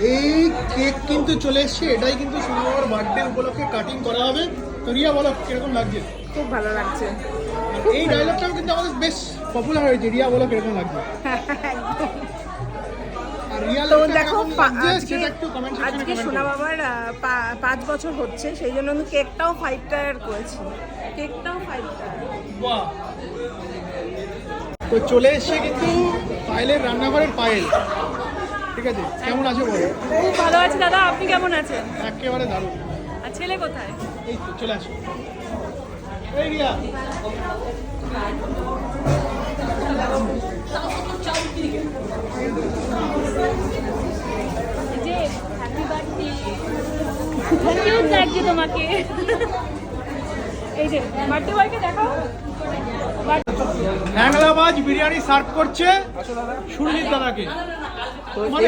এই কেক কিন্তু চলে এসছে, এটাই কিন্তু সুন্দর বার্থডে উপলক্ষে কাটিং করা হবে। তো রিয়া বলো কিরকম লাগছে? খুব ভালো লাগছে। এই ডায়লগটাও কিন্তু আমাদের বেশ পপুলার হয়েছে, রিয়া বলো কিরকম লাগছে। আর রিয়া তো লোকটা দেখো কেমন লাগছে সেটা একটু কমেন্ট সেকশনে আজকে কমেন্ট সোনা করো। বাবার 5 বছর হচ্ছে, সেই জন্য আমি কেকটাও 5 টায়ার করেছি। কেকটাও 5 টায়ার। বাহ। তো চলে এসছে কিন্তু পায়েলের রান্নাঘরের পায়েল। ঠিক আছে, কেমন আছো বলো? খুব ভালো আছে দাদা, আপনি কেমন আছেন? একেবারে দারুণ। আর ছেলে কোথায়? এই তো চলে আসো। এই রিয়া, যে হ্যাপি বার্থডে, কিউট লাগছে তোমাকে। এই যে বার্থডে বয়কে দেখাও। হ্যাংলাবাজ বিরিয়ানি সার্ভ করছে সুরজিৎ দাদাকে। মানে